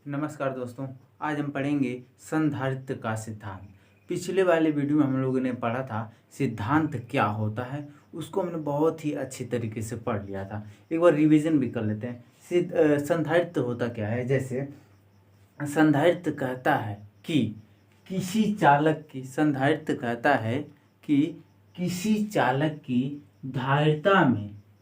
नमस्कार दोस्तों, आज हम पढ़ेंगे संधारित्र का सिद्धांत। पिछले वाले वीडियो में हम लोगों ने पढ़ा था सिद्धांत क्या होता है, उसको हमने बहुत ही अच्छी तरीके से पढ़ लिया था। एक बार रिवीजन भी कर लेते हैं। संधारित्र होता क्या है। जैसे संधारित्र कहता है कि किसी चालक की संधारित्र कहता है कि किसी चालक की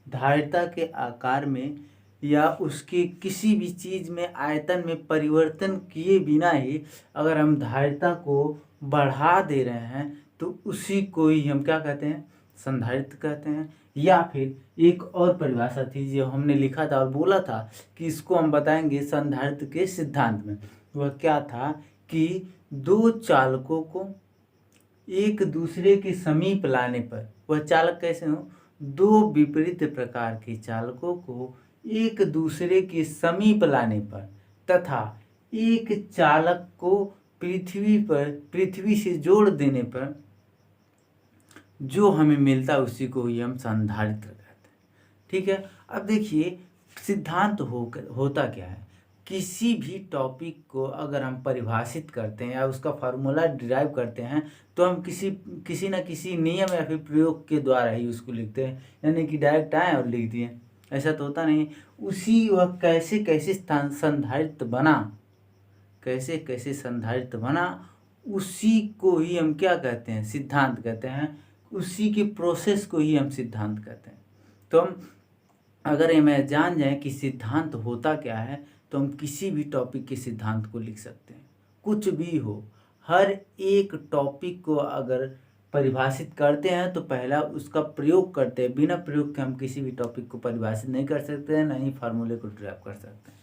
धारिता के आकार में या उसके किसी भी चीज़ में आयतन में परिवर्तन किए बिना ही अगर हम धारिता को बढ़ा दे रहे हैं तो उसी को ही हम क्या कहते हैं, संधारित्र कहते हैं। या फिर एक और परिभाषा थी जो हमने लिखा था और बोला था कि इसको हम बताएंगे संधारित्र के सिद्धांत में। वह क्या था कि दो चालकों को एक दूसरे के समीप लाने पर, वह चालक कैसे हो, दो विपरीत प्रकार के चालकों को एक दूसरे के समीप लाने पर तथा एक चालक को पृथ्वी से जोड़ देने पर जो हमें मिलता है उसी को ही हम संधारित्र कहते हैं। ठीक है। अब देखिए सिद्धांत होता क्या है। किसी भी टॉपिक को अगर हम परिभाषित करते हैं या उसका फार्मूला डिराइव करते हैं तो हम किसी न किसी नियम या फिर प्रयोग के द्वारा ही उसको लिखते हैं, यानी कि डायरेक्ट आए और लिख दिए, ऐसा तो होता नहीं। उसी वह कैसे संधारित्र बना उसी को ही हम क्या कहते हैं, सिद्धांत कहते हैं। उसी के प्रोसेस को ही हम सिद्धांत कहते हैं। तो हम अगर हमें जान जाए कि सिद्धांत होता क्या है तो हम किसी भी टॉपिक के सिद्धांत को लिख सकते हैं, कुछ भी हो। हर एक टॉपिक को अगर परिभाषित करते हैं तो पहला उसका प्रयोग करते हैं। बिना प्रयोग के हम किसी भी टॉपिक को परिभाषित नहीं कर सकते हैं, ना ही फार्मूले को ड्राइव कर सकते हैं।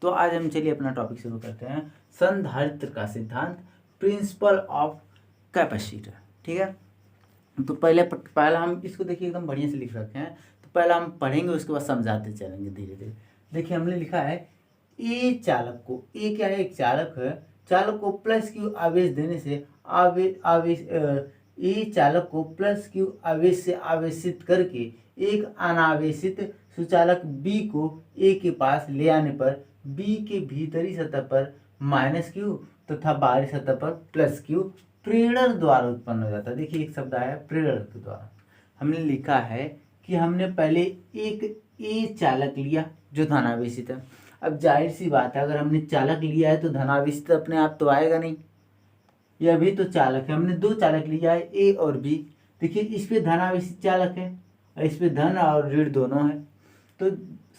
तो आज हम चलिए अपना टॉपिक शुरू करते हैं। संधारित्र का सिद्धांत, प्रिंसिपल ऑफ कैपेसिटर। ठीक है। तो पहला हम इसको देखिए एकदम बढ़िया से लिख रखे हैं। तो पहला हम पढ़ेंगे, उसके बाद समझाते चलेंगे धीरे धीरे। देखिए हमने लिखा है ए चालक को, ए क्या है, एक चालक है। चालक को प्लस क्यू आवेश देने से ए चालक को प्लस क्यू आवेश से आवेशित करके एक अनावेशित सुचालक बी को ए के पास ले आने पर बी के भीतरी सतह पर माइनस क्यू तथा बाहरी सतह पर प्लस क्यू प्रेरण द्वारा उत्पन्न हो जाता है। देखिए एक शब्द आया प्रेरण के द्वारा। हमने लिखा है कि हमने पहले एक ए चालक लिया जो धनावेशित है। अब जाहिर सी बात है, अगर हमने चालक लिया है तो धनावेशित अपने आप तो आएगा नहीं, यह भी तो चालक है। हमने दो चालक लिया है, ए और बी। देखिए इस पे धनावेशित चालक है और इस पे धन और ऋण दोनों है। तो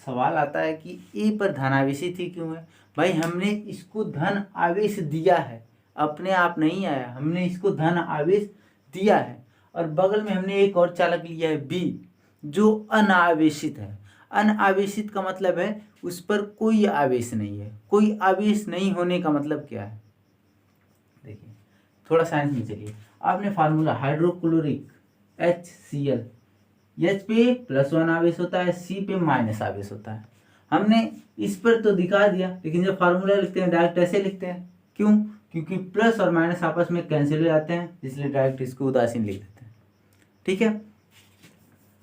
सवाल आता है कि ए पर धनावेशित ही क्यों है। भाई हमने इसको धन आवेश दिया है, अपने आप नहीं आया, हमने इसको धन आवेश दिया है। और बगल में हमने एक और चालक लिया है बी जो अनावेशित है। अनावेशित का मतलब है उस पर कोई आवेश नहीं है। कोई आवेश नहीं होने का मतलब क्या है, देखिए थोड़ा साइंस में चलिए। आपने फार्मूला हाइड्रोक्लोरिक HCl, H पे +1 आवेश होता है, C पे माइनस आवेश होता है। हमने इस पर तो दिखा दिया, लेकिन जब फार्मूला लिखते हैं डायरेक्ट ऐसे लिखते हैं। क्यों? क्योंकि प्लस और माइनस आपस में कैंसिल हो जाते हैं, इसलिए डायरेक्ट इसको उदासीन लिख देते हैं। ठीक है।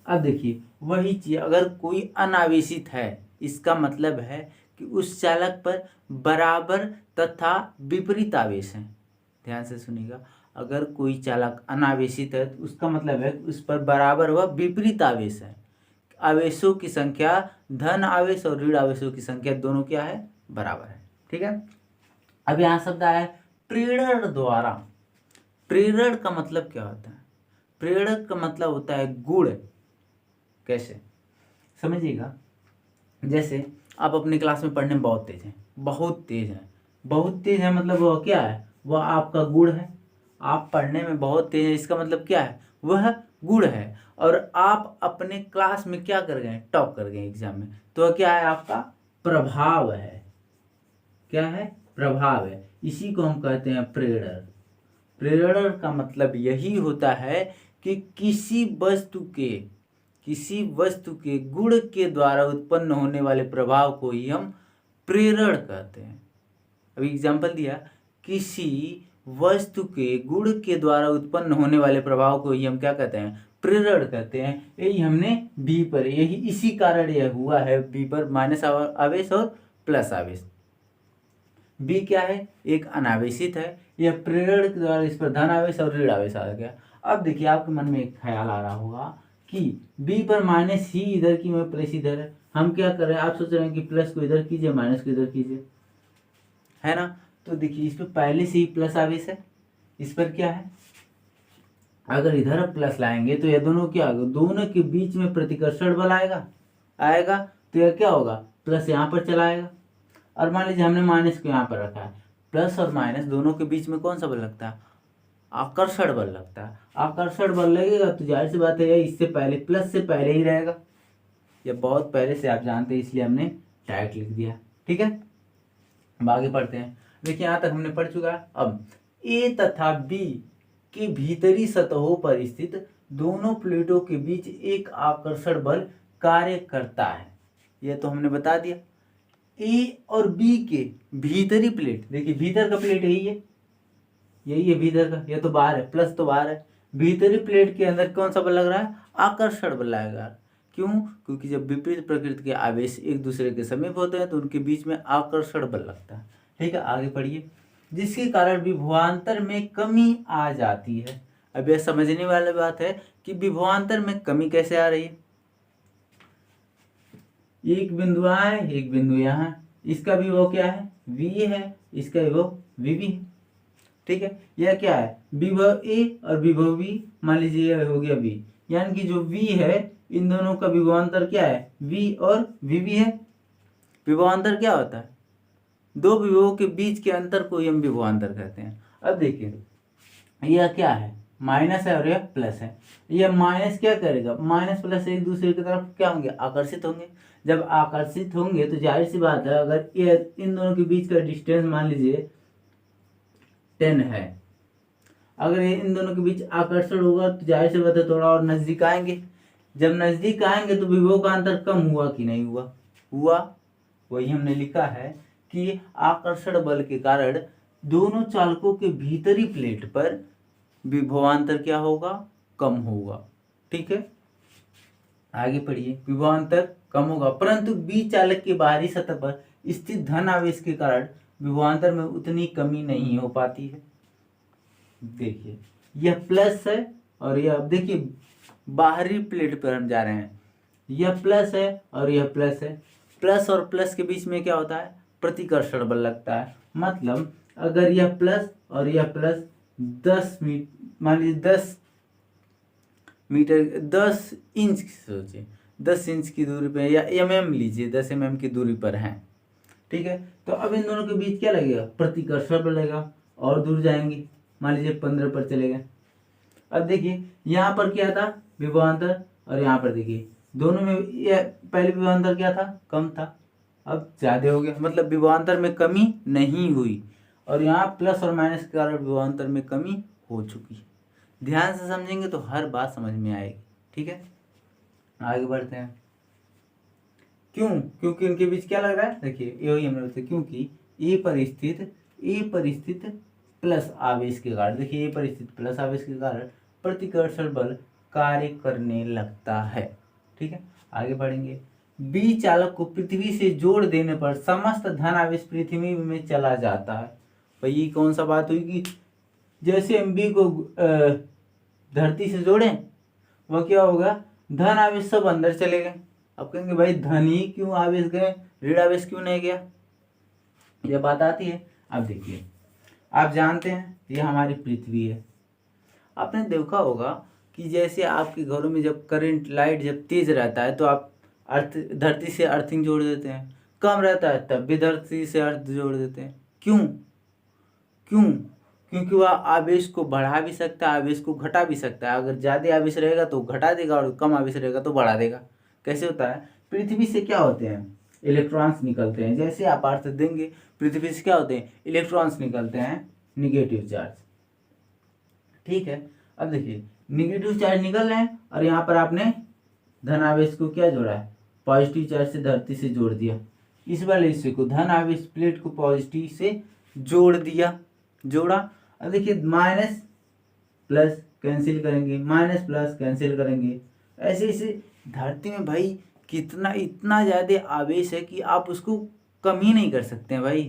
अब देखिए वही चीज, अगर कोई अनावेशित है इसका मतलब है कि उस चालक पर बराबर तथा विपरीत आवेश है। ध्यान से सुनिएगा, अगर कोई चालक अनावेशित है तो उसका मतलब है उस पर बराबर व विपरीत आवेश है। आवेशों की संख्या, धन आवेश और ऋण आवेशों की संख्या दोनों क्या है, बराबर है। ठीक है। अब यहाँ शब्द आया है प्रेरण द्वारा। प्रेरण का मतलब क्या होता है? प्रेरण का मतलब होता है गुण। कैसे समझिएगा, जैसे आप अपनी क्लास में पढ़ने में बहुत तेज हैं, बहुत तेज है मतलब वह क्या है, वह आपका गुण है। आप पढ़ने में बहुत तेज है, इसका मतलब क्या है, वह गुण है। और आप अपने क्लास में क्या कर गए, टॉप कर गए एग्जाम में, तो क्या है, आपका प्रभाव है। क्या है, प्रभाव है। इसी को हम कहते हैं प्रेरण। प्रेरण का मतलब यही होता है कि किसी वस्तु के गुण के द्वारा उत्पन्न होने वाले प्रभाव को ही हम प्रेरण कहते हैं। अभी एग्जाम्पल दिया, किसी वस्तु के गुण के द्वारा उत्पन्न होने वाले प्रभाव को ही हम क्या कहते हैं, प्रेरण कहते हैं। यही हमने बी पर, इसी कारण यह हुआ है बी पर माइनस आवेश और प्लस आवेश। बी क्या है, एक अनावेशित है, यह प्रेरण के द्वारा इस पर धन आवेश और ऋण आवेश आ गया। अब देखिए आपके मन में एक ख्याल आ रहा होगा कि बी पर माइनस ही इधर की में प्लस इधर है, हम क्या कर रहे हैं, आप सोच रहे हैं कि प्लस को इधर कीजिए माइनस को इधर कीजिए, है ना। तो देखिए इस पर पहले से ही प्लस आवेश है, इस पर क्या है, अगर इधर प्लस लाएंगे तो ये दोनों क्या होगा, दोनों के बीच में प्रतिकर्षण बल आएगा तो यह क्या होगा, प्लस यहाँ पर चला आएगा। और मान लीजिए हमने माइनस को यहाँ पर रखा है, प्लस और माइनस दोनों के बीच में कौन सा बल लगता है, आकर्षण बल लगता है। आकर्षण बल लगेगा तो जाहिर सी बात है इससे पहले, प्लस से पहले ही रहेगा, यह बहुत पहले से आप जानते हैं इसलिए हमने डायरेक्ट लिख दिया। ठीक है, अब आगे पढ़ते हैं। देखिए यहाँ तक हमने पढ़ चुका है। अब ए तथा बी के भीतरी सतहों पर स्थित दोनों प्लेटों के बीच एक आकर्षण बल कार्य करता है, यह तो हमने बता दिया। ए और बी के भीतरी प्लेट, देखिए भीतर का प्लेट यही है भीतर का, यह तो बाहर है, प्लस तो बाहर है। भीतरी प्लेट के अंदर कौन सा बल लग रहा है, आकर्षण बल लगेगा। क्यों, क्योंकि जब विपरीत प्रकृति के आवेश एक दूसरे के समीप होते हैं तो उनके बीच में आकर्षण बल लगता है। ठीक है, आगे पढ़िए। जिसके कारण विभवांतर में कमी आ जाती है। अब यह समझने वाली बात है कि विभवांतर में कमी कैसे आ रही है। एक बिंदु यहाँ है, एक बिंदु यहाँ, इसका विभव क्या है, v है, इसका विभव vb है। ठीक है, यह क्या है, विभव a और विभव v, मान लीजिए यह हो गया v, यानी कि जो v है इन दोनों का विभवांतर क्या है, v और vb है। विभवांतर क्या होता है, दो विभवों के बीच के अंतर को हम विभवांतर कहते हैं। अब देखिए यह क्या है, माइनस है और यह प्लस है। यह माइनस क्या करेगा, माइनस प्लस एक दूसरे की तरफ क्या होंगे, आकर्षित होंगे। जब आकर्षित होंगे तो जाहिर सी बात है, अगर ये इन दोनों के बीच का डिस्टेंस मान लीजिए 10 है, अगर ये इन दोनों के बीच आकर्षण होगा तो जाहिर सी बात है थोड़ा और नजदीक आएंगे। जब नजदीक आएंगे तो विभव का अंतर कम हुआ कि नहीं हुआ। वही हमने लिखा है कि आकर्षण बल के कारण दोनों चालकों के भीतरी प्लेट पर विभवांतर क्या होगा, कम होगा। ठीक है, आगे पढ़िए। विभवांतर कम होगा परंतु बी चालक के बाहरी सतह पर स्थित धन आवेश के कारण विभवांतर में उतनी कमी नहीं हो पाती है। देखिए यह प्लस है और यह, अब देखिए बाहरी प्लेट पर हम जा रहे हैं, यह प्लस है और यह प्लस है। प्लस और प्लस के बीच में क्या होता है, प्रतिकर्षण बल लगता है। मतलब अगर यह प्लस और यह प्लस 10 मीटर, मान लीजिए 10 मीटर 10 इंच सोचिए, 10 इंच की दूरी पर या mm लीजिए, 10 mm की दूरी पर हैं। ठीक है, तो अब इन दोनों के बीच क्या लगेगा, प्रतिकर्षण बल लगेगा और दूर जाएंगे, मान लीजिए 15 पर चले गए। अब देखिए यहाँ पर क्या था, विभवांतर, और यहाँ पर देखिए दोनों में यह पहले विभवांतर क्या था, कम था, अब ज्यादा हो गया, मतलब विभवांतर में कमी नहीं हुई। और यहाँ प्लस और माइनस के कारण विभवांतर में कमी हो चुकी है। ध्यान से समझेंगे तो हर बात समझ में आएगी। ठीक है, आगे बढ़ते हैं। क्यों, क्योंकि उनके बीच क्या लग रहा है, देखिए यही हमने बताया, क्योंकि ए पर स्थित प्लस आवेश के कारण, देखिए ए पर स्थित प्लस आवेश के कारण प्रतिकर्षण बल कार्य करने लगता है। ठीक है, आगे बढ़ेंगे। बी चालक को पृथ्वी से जोड़ देने पर समस्त धन आवेश पृथ्वी में चला जाता है। भाई ये कौन सा बात हुई कि जैसे हम बी को धरती से जोड़ें, वह क्या होगा, धन आवेश सब अंदर चले गए। अब कहेंगे भाई धन ही क्यों आवेश गए, ऋण आवेश क्यों नहीं गया, यह बात आती है। अब देखिए आप जानते हैं यह हमारी पृथ्वी है। आपने देखा होगा कि जैसे आपके घरों में जब करंट लाइट जब तेज रहता है तो आप धरती से अर्थिंग जोड़ देते हैं, कम रहता है तब भी धरती से अर्थ जोड़ देते हैं। क्यों, क्योंकि वह आवेश को बढ़ा भी सकता है, आवेश को घटा भी सकता है। अगर ज़्यादा आवेश रहेगा तो घटा देगा और कम आवेश रहेगा तो बढ़ा देगा। कैसे होता है, पृथ्वी से क्या होते हैं, इलेक्ट्रॉन्स निकलते हैं। जैसे आप अर्थ देंगे, पृथ्वी से क्या होते हैं, इलेक्ट्रॉन्स निकलते हैं, नेगेटिव चार्ज। ठीक है, अब देखिए नेगेटिव चार्ज निकल रहे हैं और यहाँ पर आपने धन आवेश को क्या जोड़ा है, पॉजिटिव चार्ज से धरती से जोड़ दिया। इस वाले हिस्से को धन आवेश प्लेट को पॉजिटिव से जोड़ा। अब देखिए माइनस प्लस कैंसिल करेंगे, माइनस प्लस कैंसिल करेंगे, ऐसे धरती में भाई इतना ज़्यादा आवेश है कि आप उसको कम ही नहीं कर सकते हैं भाई,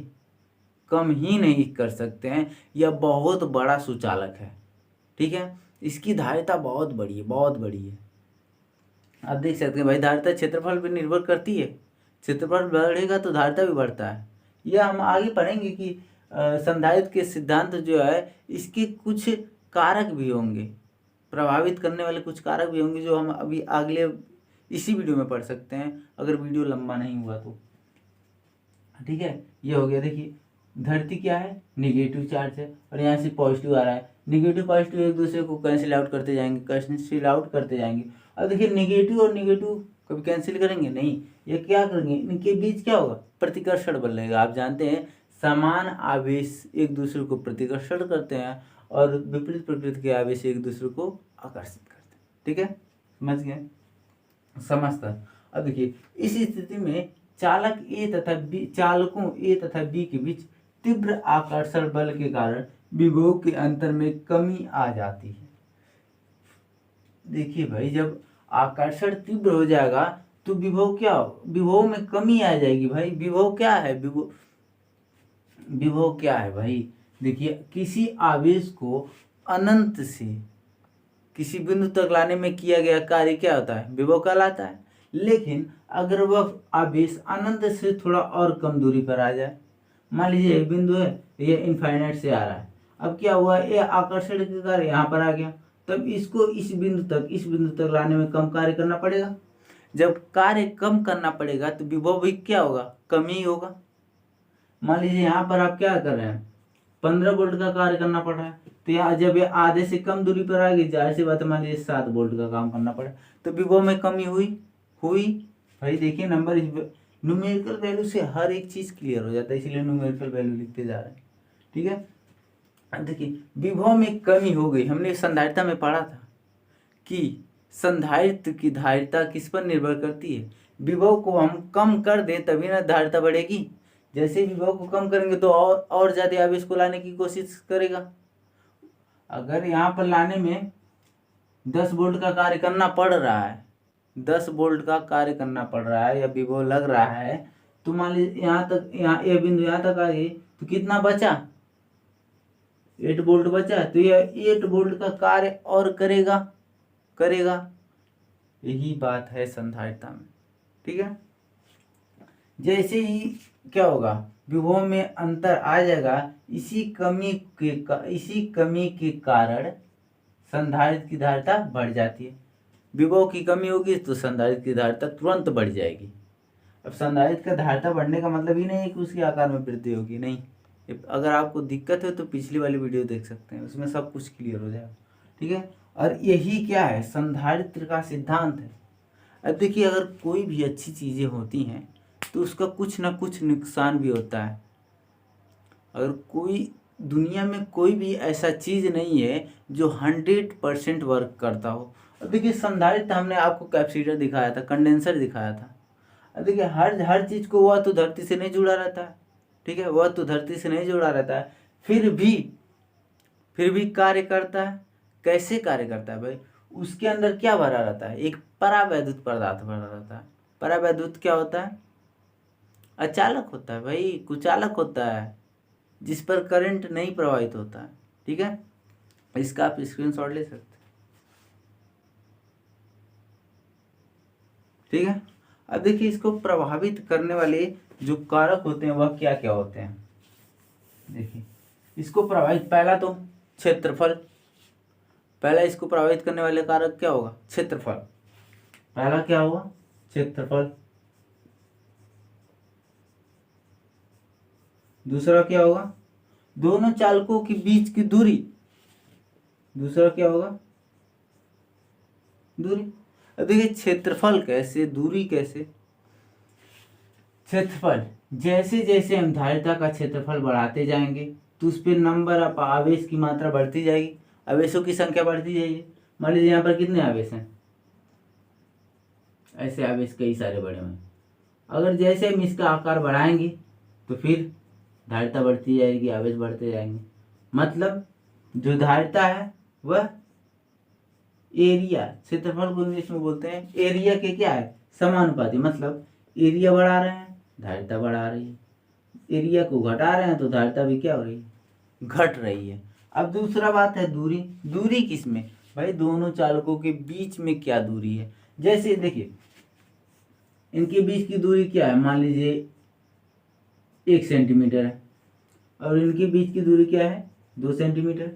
कम ही नहीं कर सकते हैं। यह बहुत बड़ा सुचालक है, ठीक है। इसकी धारिता बहुत बड़ी है, बहुत बड़ी है। आप देख सकते हैं भाई, धारिता क्षेत्रफल पर निर्भर करती है। क्षेत्रफल बढ़ेगा तो धारिता भी बढ़ता है। यह हम आगे पढ़ेंगे कि संधारित्र के सिद्धांत जो है इसके कुछ कारक भी होंगे, प्रभावित करने वाले कुछ कारक भी होंगे, जो हम अभी अगले इसी वीडियो में पढ़ सकते हैं, अगर वीडियो लंबा नहीं हुआ तो, ठीक है। ये हो गया। देखिए धरती क्या है, निगेटिव चार्ज है और यहाँ से पॉजिटिव आ रहा है। निगेटिव पॉजिटिव एक दूसरे को कैंसिल आउट करते जाएंगे, कैंसिल आउट करते जाएंगे। अब देखिए निगेटिव और निगेटिव कभी कैंसिल करेंगे नहीं, ये क्या करेंगे, इनके बीच क्या होगा, प्रतिकर्षण बल लगेगा। आप जानते हैं समान आवेश एक दूसरे को प्रतिकर्षण करते हैं और विपरीत प्रकृति के आवेश एक दूसरे को आकर्षित करते हैं, ठीक है। समझ गए, समझता। अब देखिए इस स्थिति में चालक ए तथा बी, चालकों ए तथा बी के बीच तीव्र आकर्षण बल के कारण विभव के अंतर में कमी आ जाती है। देखिए भाई, जब आकर्षण तीव्र हो जाएगा तो विभव क्या हो, विभव में कमी आ जाएगी। भाई विभव क्या है, विभव क्या है भाई, देखिए किसी आवेश को अनंत से किसी बिंदु तक लाने में किया गया कार्य क्या होता है, विभव कहलाता है। लेकिन अगर वह आवेश अनंत से थोड़ा और कम दूरी पर आ जाए, मान लीजिए एक बिंदु है, ये इनफाइनाइट से आ रहा है, अब क्या हुआ, ये आकर्षण के कार्य यहाँ पर आ गया, तब इसको इस बिंदु तक लाने में कम कार्य करना पड़ेगा। जब कार्य कम करना पड़ेगा तो विभव भी क्या होगा, कम ही होगा। मान लीजिए यहाँ पर आप क्या कर रहे हैं, 15 वोल्ट का कार्य करना पड़ रहा है, तो यहाँ जब ये आधे से कम दूरी पर आ गई, जाहिर सी बात है मान लीजिए 7 वोल्ट का काम करना पड़ा, तो विभव में कमी हुई। भाई देखिए नंबर न्यूमेरिकल वैल्यू से हर एक चीज क्लियर हो जाता है, इसीलिए न्यूमेरिकल वैल्यू लिखते जा रहे हैं, ठीक है। अब देखिए विभव में कमी हो गई। हमने संधारिता में पढ़ा था कि संधारित्र की धारिता किस पर निर्भर करती है, विभव को हम कम कर दें तभी ना धारिता बढ़ेगी। जैसे विभव को कम करेंगे तो और ज्यादा आवेश को लाने की कोशिश करेगा। अगर यहाँ पर लाने में 10 वोल्ट का कार्य करना पड़ रहा है, 10 वोल्ट का कार्य करना पड़ रहा है या विभव लग रहा है, तो मान लीजिए यहाँ तक, यहाँ ये बिंदु यहाँ तक आ गई, तो कितना बचा, 8 वोल्ट बचा, तो यह 8 वोल्ट का कार्य और करेगा। यही बात है संधारिता में, ठीक है। जैसे ही क्या होगा, विभव में अंतर आ जाएगा, इसी कमी के कारण संधारित्र की धारिता बढ़ जाती है। विभव की कमी होगी तो संधारित्र की धारिता तुरंत बढ़ जाएगी। अब संधारित्र का धारिता बढ़ने का मतलब ही नहीं है कि उसके आकार में वृद्धि होगी, नहीं। अगर आपको दिक्कत है तो पिछली वाली वीडियो देख सकते हैं, उसमें सब कुछ क्लियर हो जाएगा, ठीक है। और यही क्या है, संधारित्र का सिद्धांत है। अब देखिए अगर कोई भी अच्छी चीज़ें होती हैं तो उसका कुछ ना कुछ नुकसान भी होता है। अगर दुनिया में कोई भी ऐसा चीज़ नहीं है जो 100% वर्क करता हो। अब देखिए संधारित्र हमने आपको कैपेसिटर दिखाया था, कंडेंसर दिखाया था। अब देखिए हर चीज़ को वह तो धरती से नहीं जुड़ा रहता है, ठीक है, वह तो धरती से नहीं जुड़ा रहता है, फिर भी कार्य करता है। कैसे कार्य करता है भाई, उसके अंदर क्या भरा रहता है, एक परावैद्युत पदार्थ भरा रहता है। परावैद्युत क्या होता है, अचालक होता है भाई, कुचालक होता है, जिस पर करंट नहीं प्रवाहित होता है, ठीक है। इसका आप स्क्रीनशॉट ले सकते हैं, ठीक है। अब देखिए इसको प्रभावित करने वाले जो कारक होते हैं वह क्या क्या होते हैं। देखिए इसको प्रभावित, पहला तो क्षेत्रफल, पहला इसको प्रभावित करने वाले कारक क्या होगा, क्षेत्रफल। पहला क्या होगा, क्षेत्रफल। दूसरा क्या होगा, दोनों चालकों के बीच की दूरी। दूसरा क्या होगा, दूरी। अब देखिए क्षेत्रफल कैसे, दूरी कैसे। क्षेत्रफल, जैसे जैसे हम धारिता का क्षेत्रफल बढ़ाते जाएंगे तो उस पर नंबर ऑफ आवेश की मात्रा बढ़ती जाएगी, आवेशों की संख्या बढ़ती जाएगी। मान लीजिए यहाँ पर कितने आवेश हैं, ऐसे आवेश कई सारे बड़े हुए। अगर जैसे हम इसका आकार बढ़ाएंगे तो फिर धारिता बढ़ती जाएगी, आवेश बढ़ते जाएंगे। मतलब जो धारिता है वह एरिया, क्षेत्रफल को इंग्लिश में बोलते हैं एरिया के क्या है, समानुपाती। मतलब एरिया बढ़ा रहे हैं, धारिता बढ़ा रही है। एरिया को घटा रहे हैं तो धारिता भी क्या हो रही है, घट रही है। अब दूसरा बात है दूरी। दूरी किसमें भाई, दोनों चालकों के बीच में क्या दूरी है। जैसे देखिए इनके बीच की दूरी क्या है, मान लीजिए 1 सेंटीमीटर है, और इनके बीच की दूरी क्या है 2 सेंटीमीटर।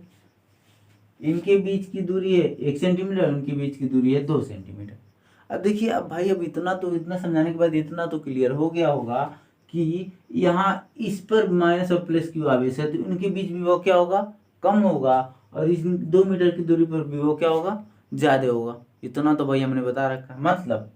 इनके बीच की दूरी है 1 सेंटीमीटर, इनके बीच की दूरी है 2 सेंटीमीटर। अब देखिए, अब भाई अब इतना समझाने के बाद इतना तो क्लियर हो गया होगा कि यहाँ इस पर माइनस और प्लस क्यू आवेश है, तो इनके बीच विभव क्या होगा, कम होगा, और इस 2 मीटर की दूरी पर विभव क्या होगा, ज़्यादा होगा। इतना तो भाई हमने बता रखा है। मतलब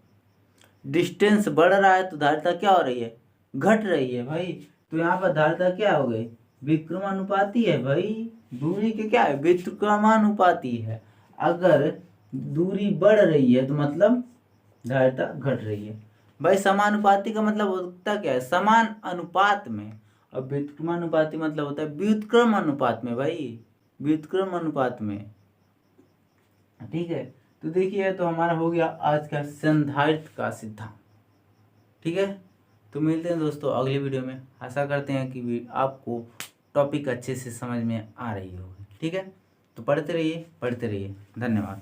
डिस्टेंस बढ़ रहा है तो धारिता क्या हो रही है, घट रही है भाई। तो यहाँ पर धारिता क्या हो गई, विक्रमानुपाती है भाई। दूरी के क्या है, विक्रमानुपाती है। अगर दूरी बढ़ रही है तो मतलब धारिता घट रही है भाई। समानुपाती का मतलब होता क्या है, समान अनुपात में। और व्युत्क्रमानुपाती मतलब होता है व्युत्क्रम अनुपात में भाई, व्युत्क्रम अनुपात में। ठीक है, तो देखिए तो हमारा हो गया आज का संधारित्र का सिद्धांत। ठीक है, तो मिलते हैं दोस्तों अगले वीडियो में। आशा करते हैं कि आपको टॉपिक अच्छे से समझ में आ रही होगी। ठीक है, तो पढ़ते रहिए धन्यवाद।